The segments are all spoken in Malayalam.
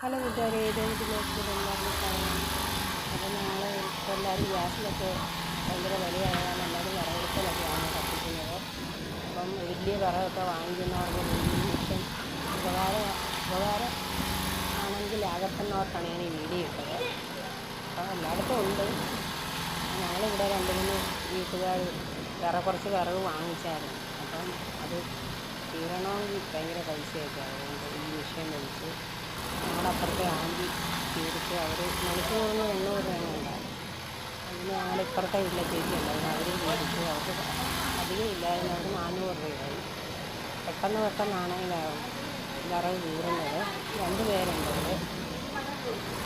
പല കൂട്ടുകാരെ ഏതെങ്കിലും എല്ലാവരും കാണാം. അപ്പോൾ ഞങ്ങൾ ഇപ്പോൾ എല്ലാവരും ഗ്യാസിലൊക്കെ ഭയങ്കര വിലയായതാണ് എല്ലാവരും വിറകെടുക്കലൊക്കെയാണ് കത്തിക്കുന്നത്. അപ്പം വലിയ വിറകൊക്കെ വാങ്ങിക്കുന്നവർക്ക് ഈ മിഷൻ ഉപകാരം ആണെങ്കിൽ ആകട്ടെന്നോർത്താണ് ഞാൻ ഈ വീഡിയോ ഇട്ടത്. അപ്പോൾ എല്ലായിടത്തും ഉണ്ട്. ഞങ്ങളിവിടെ 2-3 വീട്ടുകാർ കുറച്ച് വിറക് വാങ്ങിച്ചായിരുന്നു. അപ്പം അത് തീരണമെങ്കിൽ ഭയങ്കര പൈസയൊക്കെ ആയതുകൊണ്ട് ഈ മിഷൻ മേടിച്ച് ഞങ്ങളുടെ അപ്പുറത്തെ ആൻറ്റി തീർത്ത് അവർ മണിക്കൂറിന് 800 രൂപയാണ് ഉണ്ടാകും. അതിന് ഞങ്ങളുടെ ഇപ്പുറത്തെ വീട്ടിലെ ചേച്ചി ഉണ്ടായിരുന്നു, അവരും മേടിച്ച് അവർക്ക് അധികം ഇല്ലായിരുന്നു, അവർ 400 രൂപയായി. പെട്ടെന്നാണ് ഈ വിറക് കീറുന്നത്. 2 പേരുണ്ട് അവിടെ.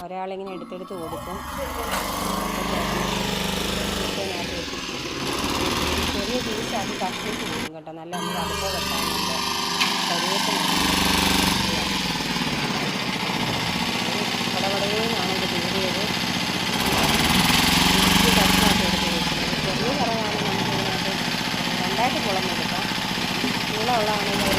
ഒരാളിങ്ങനെ എടുത്തെടുത്ത് കൊടുക്കും. ചെറിയ പീസാക്കി കഷ്ണിച്ച് കൊടുക്കും കേട്ടോ. നല്ല നമ്മൾ അടുപ്പ് വെട്ടാൻ നല്ല ശരീരത്തിന് പടപടേന്നാണ് ഇത് കീറിയത്. കഷ്ണമാക്കി എടുത്ത് വെക്കുന്നത്. ചെറിയ വിറകാണ് നമുക്ക് ഇതിനകത്ത് 2ആയിട്ട് കുളമെടുക്കാം. നീളമുള്ളതാണെങ്കിൽ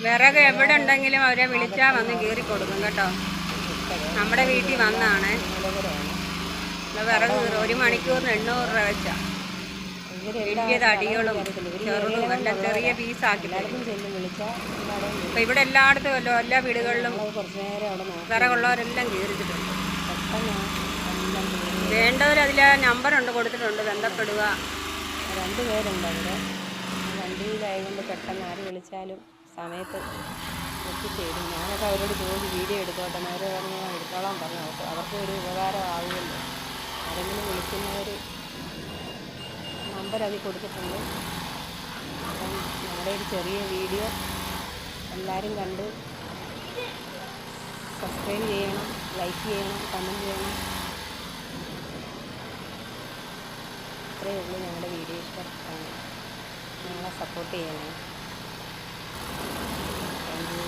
വിറക് എവിടെ ഉണ്ടെങ്കിലും അവരെ വിളിച്ചാൽ വന്ന് കീറി കൊടുക്കും കേട്ടോ. നമ്മുടെ വീട്ടിൽ വന്നാണ് വിറക് 1 മണിക്കൂറിന് 800 രൂപ വെച്ചാണ്. വലിയ തടികളും ചെറുതും എല്ലാം ചെറിയ പീസാക്കി. അപ്പം ഇവിടെ എല്ലായിടത്തും എല്ലാ വീടുകളിലും വിറകുള്ളവരെല്ലാം കീറിച്ചിട്ടുണ്ട്. വേണ്ടവരതിൽ നമ്പറുണ്ട് കൊടുത്തിട്ടുണ്ട്, ബന്ധപ്പെടുക. 2 പേരുണ്ട് അവിടെ. വണ്ടിയിലായതുകൊണ്ട് പെട്ടെന്ന് ആര് വിളിച്ചാലും സമയത്ത് എത്തിച്ചേരും. ഞാനൊക്കെ അവരോട് ചോദിച്ച് വീഡിയോ എടുത്തോട്ടെ, അവർ പറഞ്ഞ് ഞാൻ എടുത്തോളാൻ പറഞ്ഞു. അവർക്ക് ഒരു ഉപകാരമാവുമല്ലോ. ആരെങ്കിലും വിളിക്കുന്നവർ നമ്പർ അതിൽ കൊടുത്തിട്ടുണ്ട്. അപ്പം ഞങ്ങളുടെ ഒരു ചെറിയ വീഡിയോ എല്ലാവരും കണ്ട് സബ്സ്ക്രൈബ് ചെയ്യണം, ലൈക്ക് ചെയ്യണം, കമൻറ്റ് ചെയ്യണം. ഇത്രയേ ഉള്ളൂ. ഞങ്ങളുടെ വീഡിയോ ഇഷ്ടമാണ്, ഞങ്ങളെ സപ്പോർട്ട് ചെയ്യണേ. Thank you.